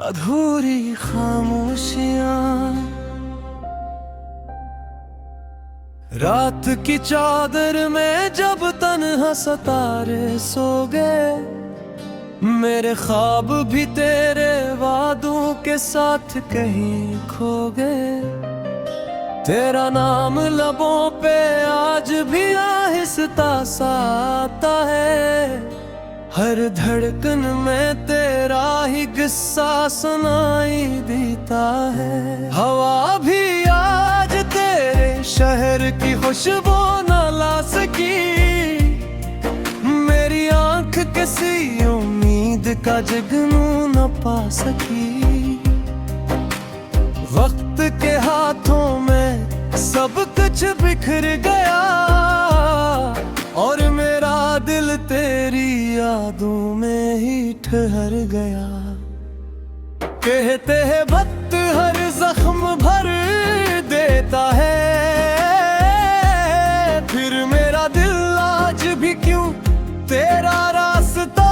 अधूरी खामोशियां। रात की चादर में जब तन्हा सितारे सो गए, मेरे ख्वाब भी तेरे वादों के साथ कहीं खो गए। तेरा नाम लबों पे आज भी आहिस्ता सा आता है, हर धड़कन में तेरा ही किस्सा सुनाई देता है। हवा भी आज तेरे शहर की खुशबू न ला सकी, मेरी आंख किसी उम्मीद का जगनू न पा सकी। वक्त के हाथों में सब कुछ बिखर गया, और मेरा दिल तेरी यादों में ही ठहर गया। कहते हैं वक्त हर जख्म भर देता है, फिर मेरा दिल आज भी क्यों तेरा रास्ता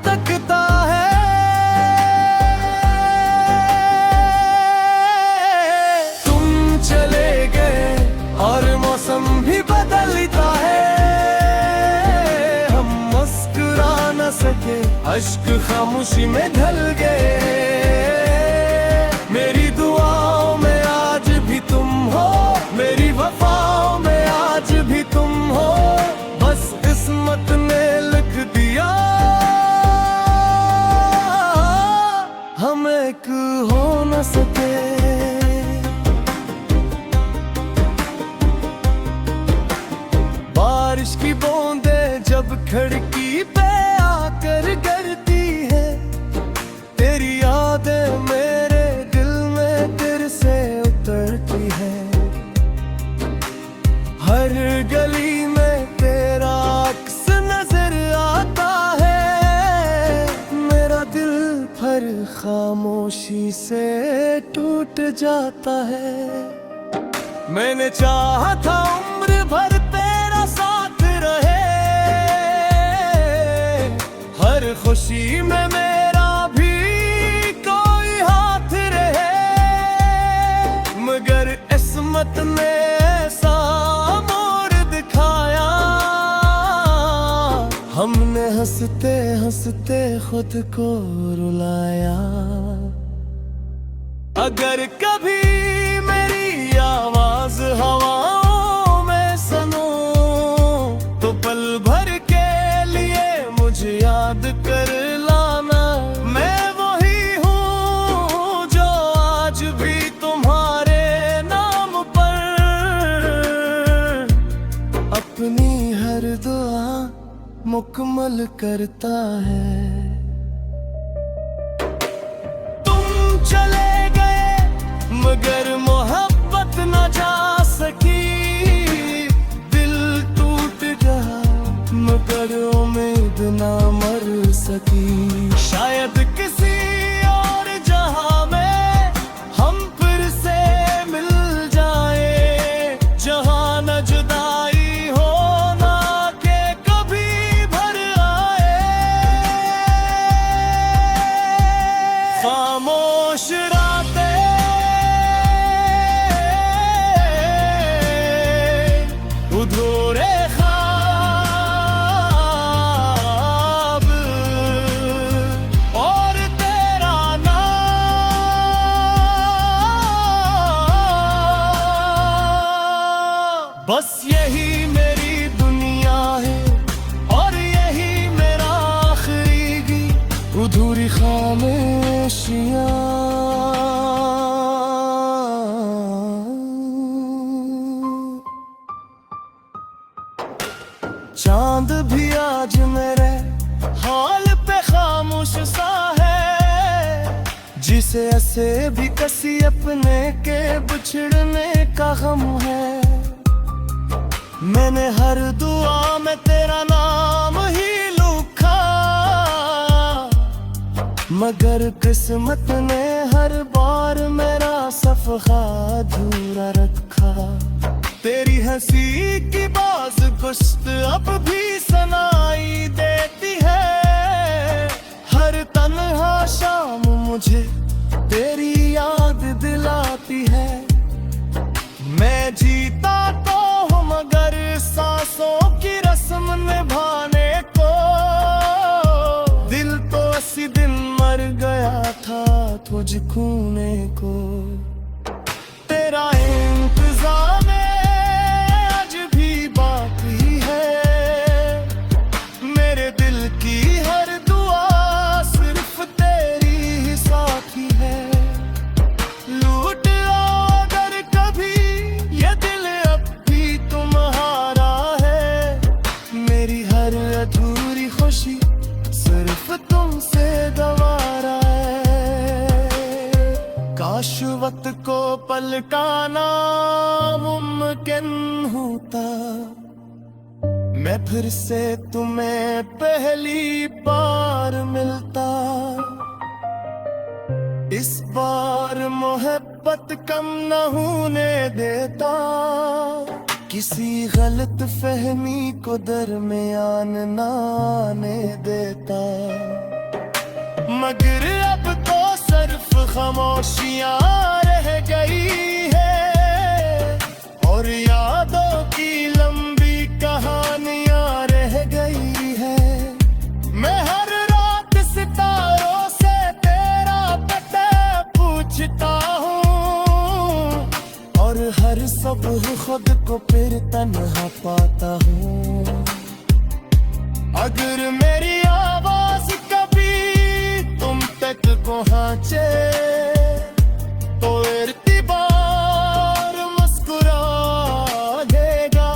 तकता है। तुम चले गए और मौसम भी बदलता है, सके अश्क खामोशी में ढल गए। मेरी दुआओं में आज भी तुम हो, मेरी वफाओं में आज भी तुम हो, बस किस्मत ने लिख दिया हम एक हो न सके। बारिश की बूंदें जब खिड़की पे आकर गिरती है, तेरी यादें मेरे दिल में तेरे से उतरती है। हर गली में तेरा अक्स नजर आता है, मेरा दिल भर खामोशी से टूट जाता है। मैंने चाहा था उम्र भर तेरा साथ रहे, हर खुशी में मेरा भी कोई हाथ रहे, मगर किस्मत ने ऐसा मोड़ दिखाया, हमने हंसते हंसते खुद को रुलाया। अगर कभी मेरी आवाज हवाओं में सुनो, तो पल भर के लिए मुझे याद कर लाना। मैं वही हूँ जो आज भी तुम्हारे नाम पर अपनी हर दुआ मुकम्मल करता है। तुम चले गए मगर मोहब्बत न जा सकी, दिल टूट गया मगर उम्मीद ना मर सकी। शायद किसी और जहां में हम फिर से मिल जाए, जहां न जुदाई हो ना के कभी भर आए। खामोश रातें अधूरे बस यही मेरी दुनिया है, और यही मेरा आखिरी गीत, अधूरी खामोशियां। चांद भी आज मेरे हाल पे खामोश सा है, जिसे ऐसे भी किसी अपने के बिछड़ने का गम है। मैंने हर दुआ में तेरा नाम ही लिखा, मगर किस्मत ने हर बार मेरा सफ़ा अधूरा रखा। तेरी हंसी की बाज गुश्त अब भी सुनाई देती है, हर तन्हा शाम मुझे हर अधूरी खुशी सिर्फ तुमसे गवारा है। काश वक्त को पलटाना मुमकिन होता, मैं फिर से तुम्हें पहली बार मिलता। इस बार मोहब्बत कम न होने देता, किसी गलत फहमी को दरमियान न आने देता। मगर अब तो सिर्फ खामोशियां रह गई है और यादों की लंबी कहानियां रह गई है। मैं हर रात सितारों से तेरा पता पूछता हूँ और हर सुबह खुद को फिर तन्हा पाता हूँ। अगर मेरी आवाज कभी तुम तक पहुँचे तो इर्तिबार मुस्कुरा देगा।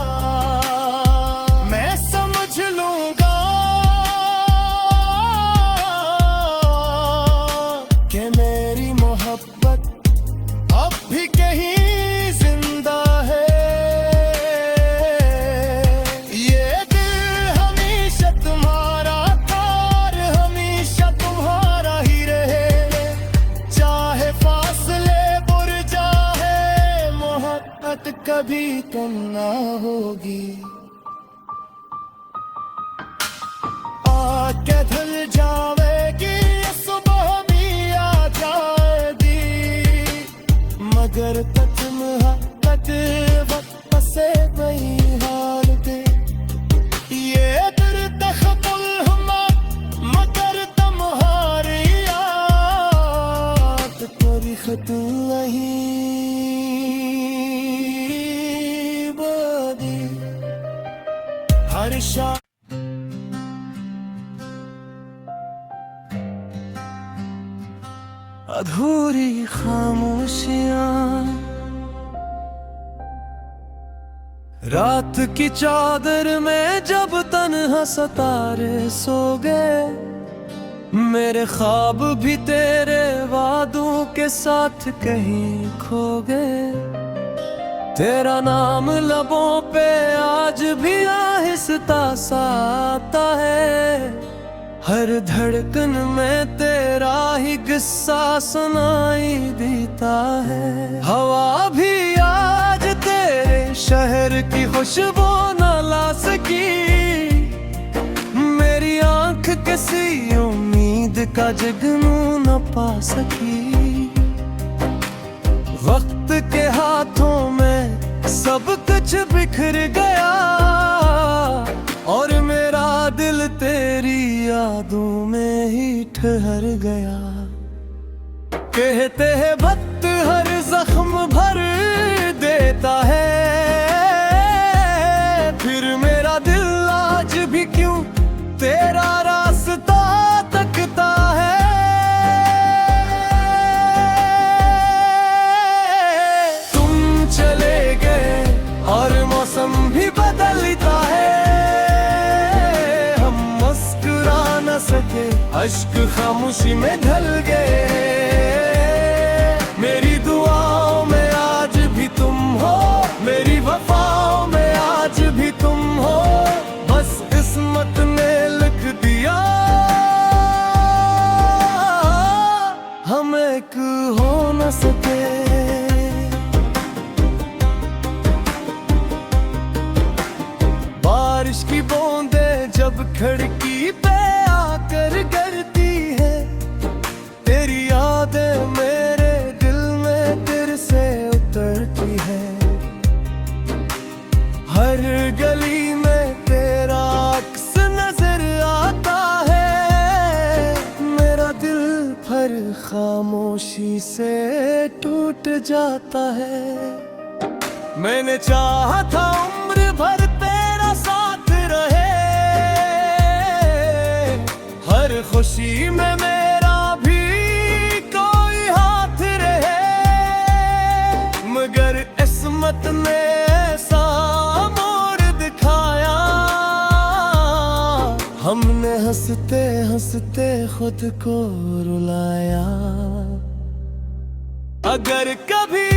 मैं समझ लूंगा कि मेरी मोहब्बत अब भी कहीं जिंदा है। ये दिल हमेशा तुम्हारा था और हमेशा तुम्हारा ही रहे। चाहे फासले बुरजा है, मोहब्बत कभी कम ना होगी। आके धुल जाएगी सुबह भी आ जाएगी, मगर तन्हापत वक्त से नहीं हार दे। ये दर्द खबुल हुआ मगर तुम्हारी याद कोई खत नहीं बदी। हर शा अधूरी खामोशियां, रात की चादर में जब तन्हा सितारे सो गए, मेरे ख्वाब भी तेरे वादों के साथ कहीं खो गए। तेरा नाम लबों पे आज भी आहिस्ता सा आता है, हर धड़कन में तेरा ही किस्सा सुनाई देता है। हवा भी आज तेरे शहर की खुशबू न ला सकी, मेरी आंख किसी उम्मीद का जगनू न पा सकी। वक्त के हाथों में सब कुछ बिखर गया और मेरा दिल तेरी यादों में ही ठहर गया। कहते हैं वक्त हर जख्म भर देता है, फिर मेरा दिल आज भी क्यों तेरा रास्ता तकता है। तुम चले गए और मौसम भी बदलता है, सके अश्क खामोशी में ढल गए। मेरी दुआओं में आज भी तुम हो, मेरी वफाओं में आज भी तुम हो, बस किस्मत ने लिख दिया हम एक हो न सके। बारिश की बूंदें जब खिड़की पे आकर गिरती है, तेरी यादें मेरे दिल में तेरे से उतरती है। हर गली में तेरा अक्स नजर आता है, मेरा दिल भर खामोशी से टूट जाता है। मैंने चाहा था उम्र भर तेरा साथ रहे, हर खुशी में मेरा भी कोई हाथ रहे, मगर किस्मत ने ऐसा मोड़ दिखाया हमने हंसते हंसते खुद को रुलाया। अगर कभी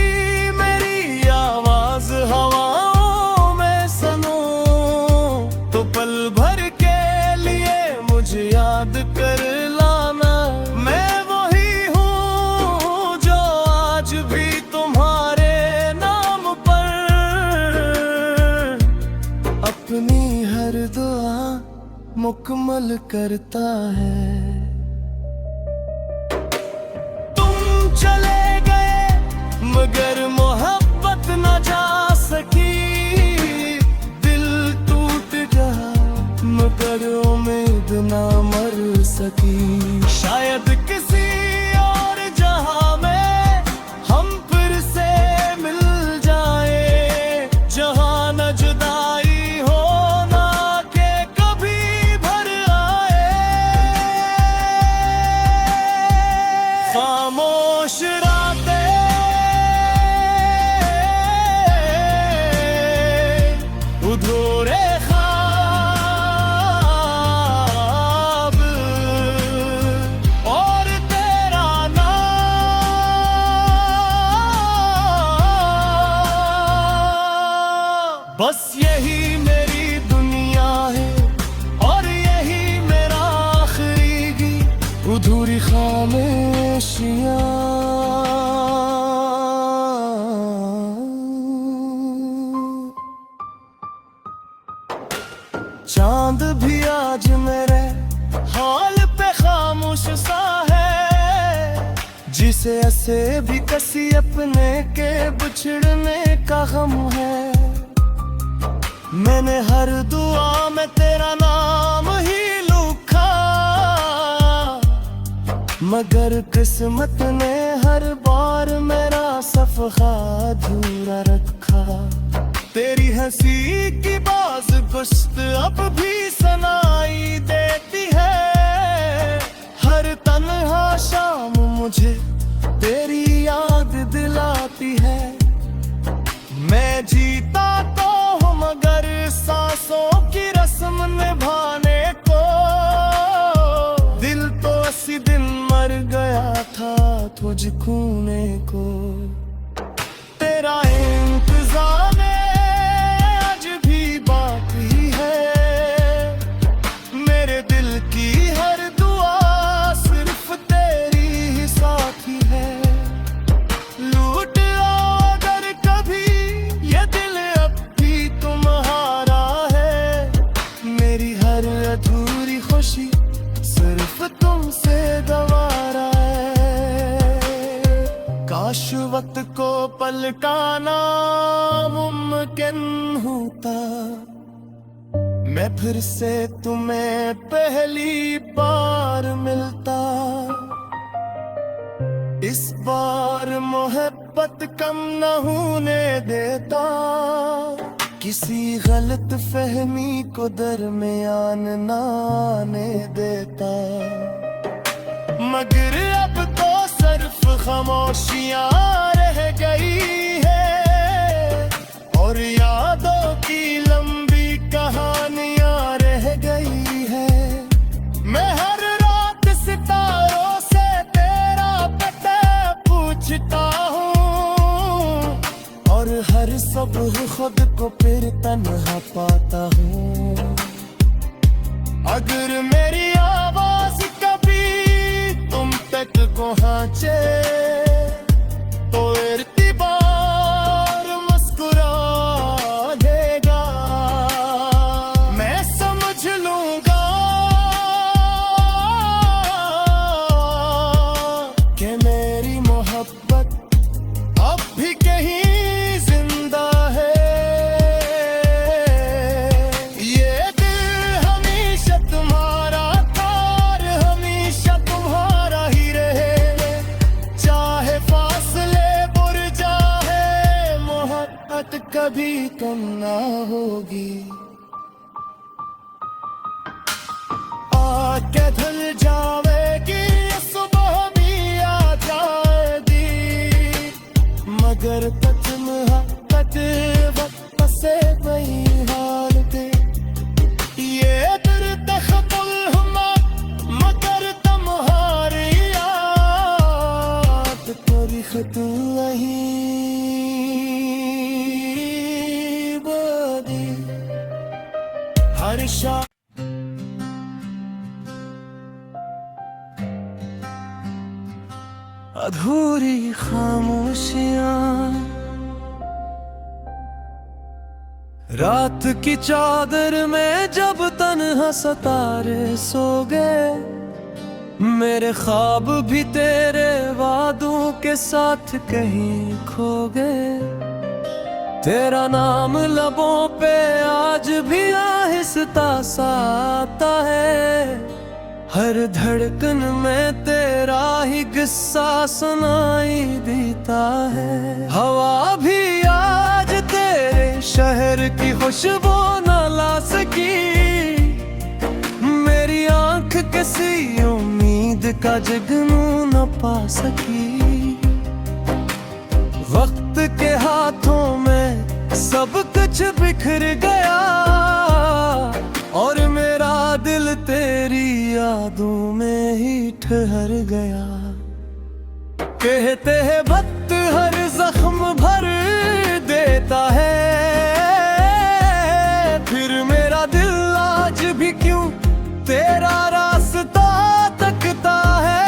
मेरी आवाज हवाओं में सुनूं तो पल भर के लिए मुझे याद कर लाना। मैं वही हूँ जो आज भी तुम्हारे नाम पर अपनी हर दुआ मुकम्मल करता है। तुम चले गए मगर मोहब्बत न जा सकी। दिल टूट गया मगर उम्मीद ना मर सकी। शायद किसी और जहां में हम फिर से मिल जाए, जहां न जुदाई हो ना के कभी भर आए। खामोश रातें अधूरे ख्वाब और तेरा नाम, बस यही मेरी दुनिया है और यही मेरा आखिरी गीत। अधूरी खामोशियाँ चांद भी आज मेरे हाल पे खामोश सा है, जिसे ऐसे भी किसी अपने के बिछड़ने का गम है। मैंने हर दुआ में तेरा नाम ही लिखा, मगर किस्मत ने हर बार मेरा सफ़ा अधूरा रखा। तेरी हंसी की बाज गुश्त अब भी सुनाई देती है। हर तन्हा शाम मुझे तेरी याद दिलाती है। मैं जीता तो हूँ मगर सांसों की रस्म निभाने को। दिल तो इसी दिन मर गया था तुझ खोने को। तेरा इंतजार अधूरी खुशी सिर्फ तुमसे गवारा है। काश वक्त को पलटाना मुमकिन होता, मैं फिर से तुम्हें पहली बार मिलता। इस बार मोहब्बत कम न होने देता, किसी गलत फहमी को दरमियान न आने देता। मगर अब तो सिर्फ खामोशियां रह गई है और यादों की लंबी कहानियां रह गई है। मैं हर रात सितारों से तेरा पता पूछता हूँ और हर सुबह खुद को फिर तन्हा पाता हूँ। अगर मेरी आवाज कभी तुम तक पहुँचे तो इर्तिबार मुस्कुरा देगा। मैं समझ लूंगा कि मेरी मोहब्बत अब भी कहीं कभी कम ना होगी। आके धुल जाएगी सुबह भी आ जाएगी, मगर तक वक्त से वही हाल थे। ये दर्द खत्म अधूरी खामोशियां। रात की चादर में जब तन्हा सितारे सो गए, मेरे ख्वाब भी तेरे वादों के साथ कहीं खो गए। तेरा नाम लबों पे आज भी आहिस्ता सा आता है, हर धड़कन में तेरा ही किस्सा सुनाई देता है। हवा भी आज तेरे शहर की खुशबू न ला सकी, मेरी आंख किसी उम्मीद का जगनू न पा सकी। वक्त के हाथों में सब कुछ बिखर गया, और मेरा दिल तेरी यादों में ही ठहर गया। कहते हैं वक्त हर जख्म भर देता है, फिर मेरा दिल आज भी क्यों तेरा रास्ता तकता है।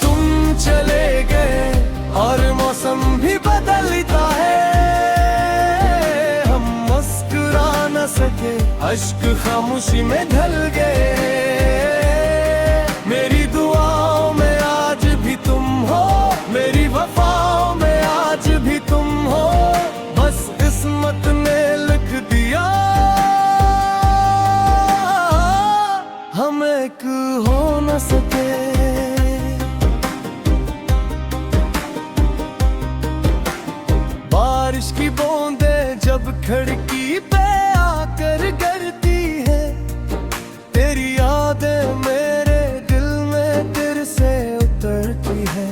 तुम चले गए और मौसम भी बदलता है, हम मुस्कुरा न सके, अश्क खामोशी में ढल गए। मेरी दुआओं में आज भी तुम हो, मेरी वफाओं में आज भी तुम हो, बस किस्मत ने लिख दिया हम एक हो न सके। बारिश की बूंदें जब खिड़की पे आकर गिरती है, तेरी यादें मेरे दिल में दिल से उतरती है।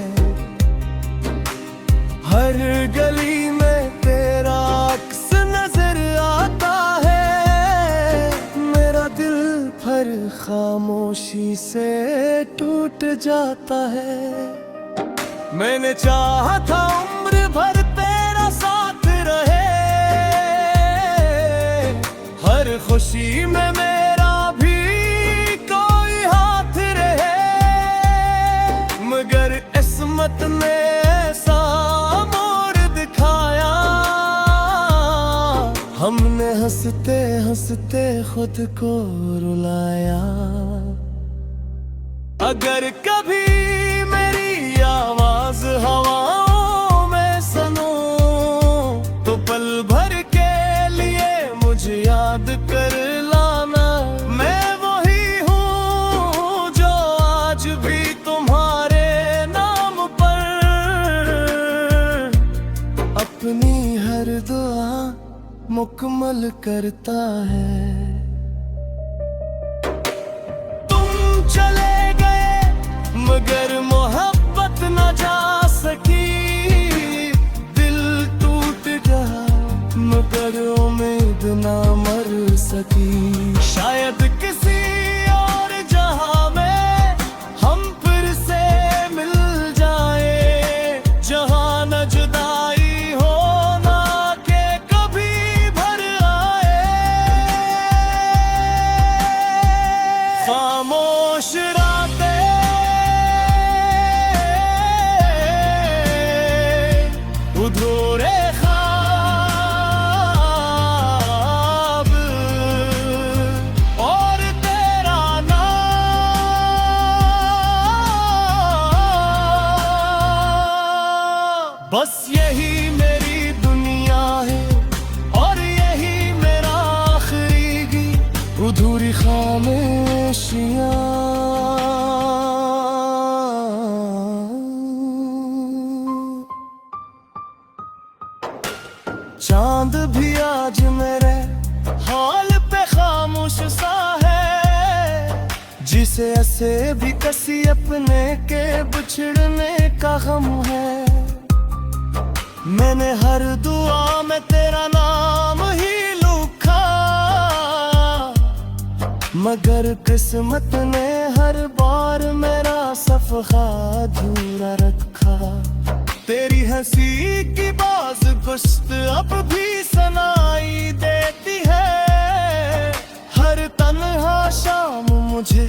हर गली में तेरा अक्स नजर आता है, मेरा दिल भर खामोशी से टूट जाता है। मैंने चाहा था उम्र भर तेरा साथ रहे, हर खुशी में मेरा भी कोई हाथ रहे, मगर किस्मत ने ऐसा मोड़ दिखाया, हमने हंसते हंसते खुद को रुलाया। अगर कभी मेरी आवाज हवाओं में सुनूं, तो पल भर के लिए मुझे याद कर लाना। मैं वही हूँ जो आज भी तुम्हारे नाम पर अपनी हर दुआ मुकम्मल करता है। तुम चले गए मगर मोहब्बत न जा सकी, दिल टूट गया मगर उम्मीद न मर सकी। शायद किसी और जहां में हम फिर से मिल जाए, जहां न जुदाई हो ना के कभी भर आए। खामोश रातें अधूरे ख्वाब और तेरा नाम, बस यही मेरी दुनिया है और यही मेरा आखिरी गीत। अधूरी खामोशियां। चांद भी आज मेरे हाल पे खामोश सा है, जिसे ऐसे भी किसी अपने के बिछड़ने का गम है। मैंने हर दुआ में तेरा नाम ही लिखा, मगर किस्मत ने हर बार मेरा सफ़ा अधूरा रखा। तेरी हंसी की बाज गुश्त अब भी सुनाई देती है, हर तन्हा शाम मुझे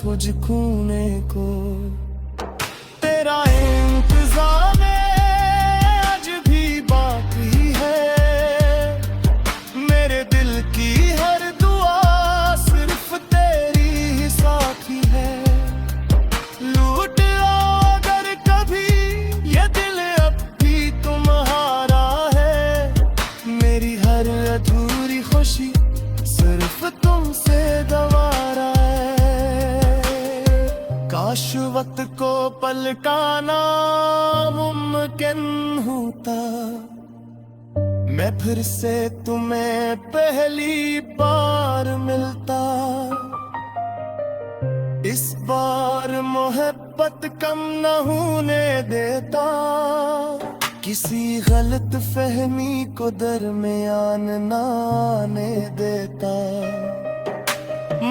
तुझ खूने को। तेरा इंतज़ार आज भी बाकी है, मेरे दिल की हर दुआ सिर्फ तेरी ही साथी है। लूट आओ अगर कभी ये दिल अब भी तुम्हारा है, मेरी हर अधूरी खुशी सिर्फ तुमसे गवारा है। काश वक्त को पलटाना मुमकिन होता, मैं फिर से तुम्हें पहली बार मिलता। इस बार मोहब्बत कम न होने देता, किसी गलत फहमी को दरमियान न आने देता।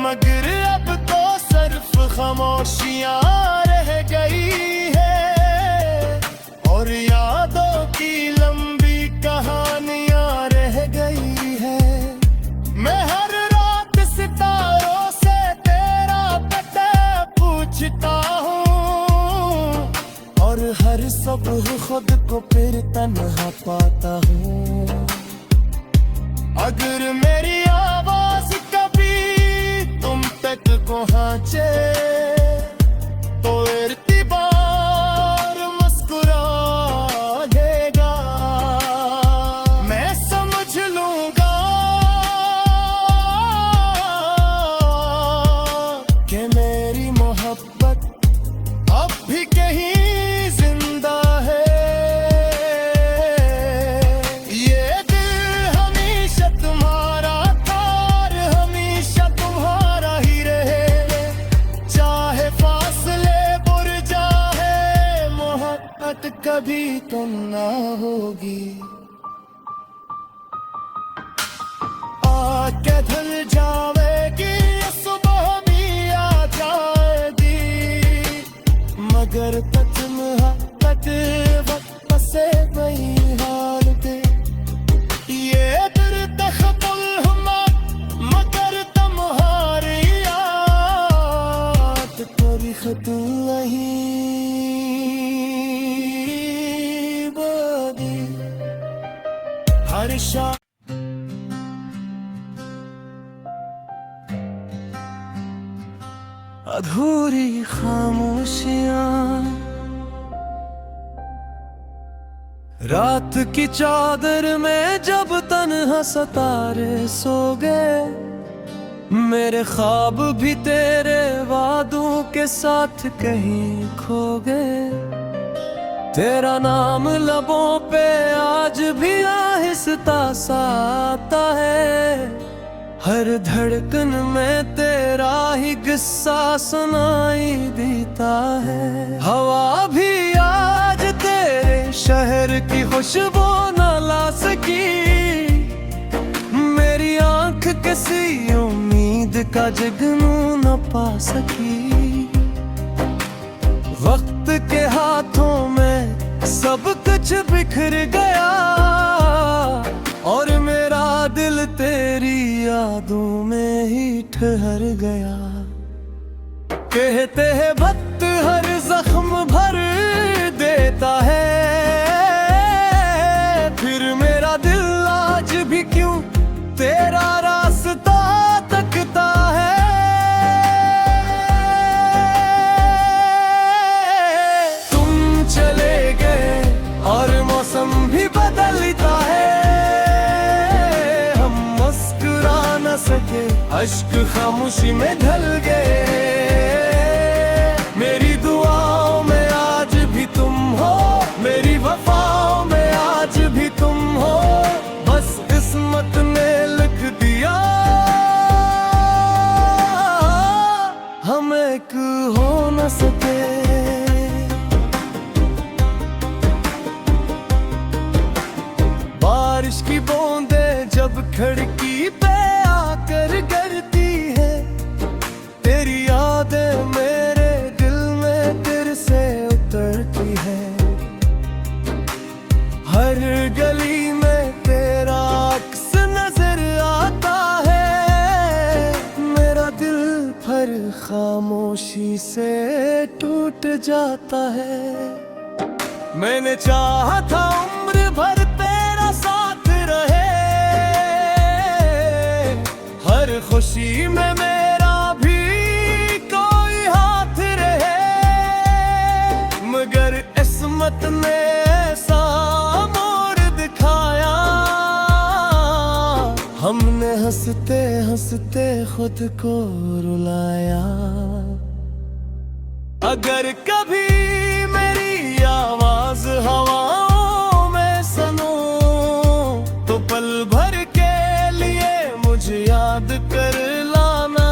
मगर अब तो सिर्फ खामोशियां रह गई है, और यादों की लंबी कहानियां रह गई है। मैं हर रात सितारों से तेरा पता पूछता हूँ, और हर सुबह खुद को फिर तन्हा पाता हूँ। अगर मेरी आवाज कभी तुम तक पहुँचे तो इर्तिबार मुस्कुरा देगा, मैं समझ लूंगा कि मेरी मोहब्बत अब भी कहीं जिंदा है। ये दिल हमेशा तुम्हारा था और हमेशा तुम्हारा ही रहे, चाहे फासले बुरजा है, मोहब्बत कभी तुम ना होगी। आके धुल जाएगी सुबह भी आ जाएगी, मगर तक वक्त से वही हाल दे। ये दर्द खबुल हुआ मगर तुम्हारी याद कोई खत नहीं बदी। हर शा अधूरी खामोशियां, रात की चादर में जब तन्हा सितारे सो गए, मेरे ख्वाब भी तेरे वादों के साथ कहीं खो गए। तेरा नाम लबों पे आज भी आहिस्ता सा आता है, हर धड़कन में तेरा ही किस्सा सुनाई देता है। हवा भी आज तेरे शहर की खुशबू न ला सकी, मेरी आंख किसी उम्मीद का जगनू न पा सकी। वक्त के हाथों में सब कुछ बिखर गया, और मेरा दिल तेरी यादों में ही ठहर गया। कहते हैं वक्त हर जख्म भर देता है, फिर मेरा दिल आज भी क्यों तेरा रास्ता तकता है। तुम चले गए और मौसम भी बदलता है, सके अश्क खामोशी में ढल गए। मेरी दुआओं में आज भी तुम हो, मेरी वफाओं में आज भी तुम हो, बस किस्मत ने लिख दिया हम एक हो न सके। बारिश की बूंदें जब खिड़की पे आकर गिरती है, तेरी यादें मेरे दिल में तेरे से उतरती है। हर गली में तेरा अक्स नजर आता है, मेरा दिल भर खामोश खामोशी से टूट जाता है। मैंने चाहा था उम्र भर तेरा साथ रहे, हर खुशी में मेरा भी कोई हाथ रहे, मगर किस्मत ने ऐसा मोड़ दिखाया, हमने हंसते हंसते खुद को रुलाया। अगर कभी मेरी आवाज हवाओं में सुनूं, तो पल भर के लिए मुझे याद कर लाना।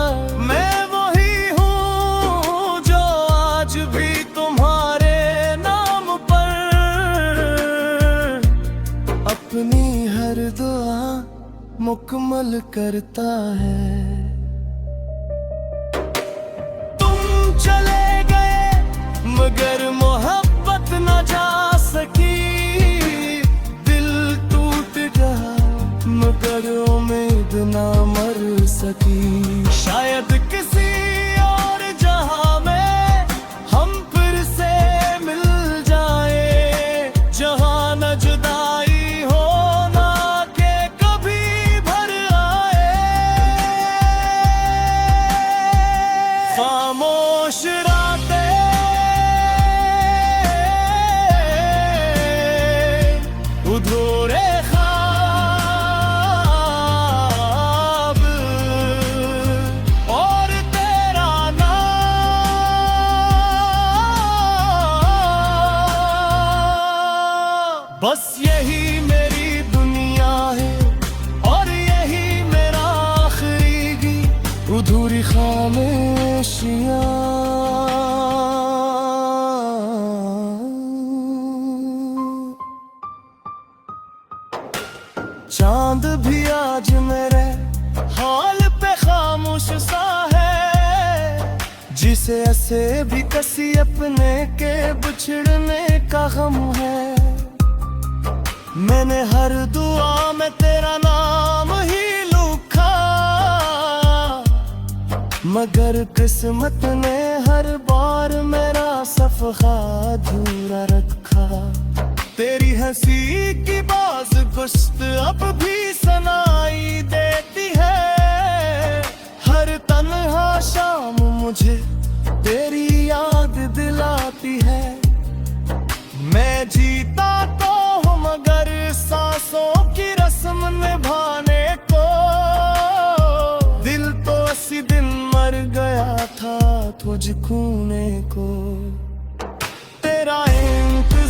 मैं वही हूँ जो आज भी तुम्हारे नाम पर अपनी हर दुआ मुकम्मल करता है। तुम चले गए मगर मोहब्बत न जा सकी, दिल टूट गया मगर उम्मीद न मर सकी। शायद किसी और जहां में हम फिर से मिल जाए, जहां न जुदाई हो ना के कभी भर आए। खामोश रातें अधूरे ख्वाब और तेरा नाम, बस यही मेरी दुनिया है और यही मेरा आखिरी गीत। अधूरी खामोशियाँ चांद भी आज मेरे हाल पे खामोश सा है, जिसे ऐसे भी किसी अपने के बिछड़ने का गम है। मैंने हर दुआ में तेरा नाम ही लिखा, मगर किस्मत ने हर बार मेरा सफ़ा अधूरा रखा। तेरी हंसी की बाज गुस्त अब भी सुनाई देती है, हर तन्हा शाम मुझे तेरी याद दिलाती है। मैं जीता तो हूँ मगर सांसों की रस्म निभाने को, दिल तो 80 दिन मर गया था तुझ खोने को। तेरा इंतजार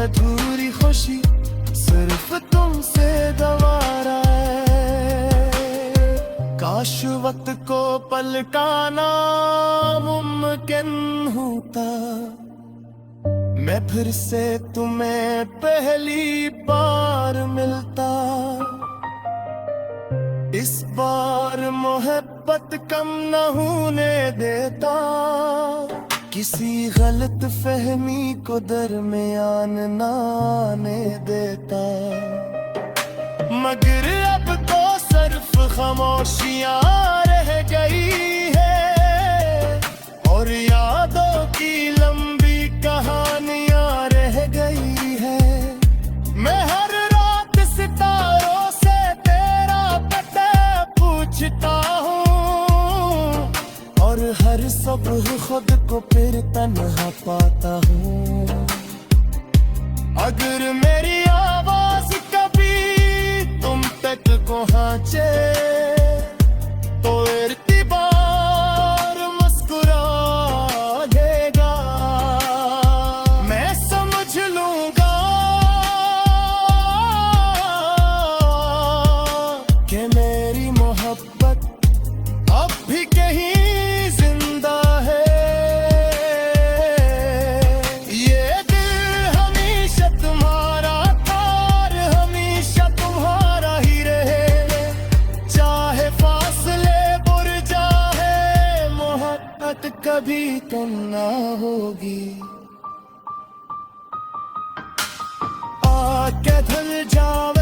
अधूरी खुशी सिर्फ तुमसे गवारा है। काश वक्त को पलटाना मुमकिन होता, मैं फिर से तुम्हें पहली बार मिलता। इस बार मोहब्बत कम न होने देता, किसी गलत फहमी को दरमियान न आने देता। मगर अब तो सिर्फ खामोशियां रह गई है और यादों की लंबी कहानियां रह गई है। मैं हर रात सितारों से तेरा पता पूछता हूँ और हर सुबह खुद को फिर तन्हा पाता हूँ। अगर मेरी आवाज कभी तुम तक पहुँचे तो इर्तिबार मुस्कुरा देगा, मैं समझ लूंगा कि मेरी मोहब्बत अब भी कहीं कभी तुम ना होगी। आके धुल जाओ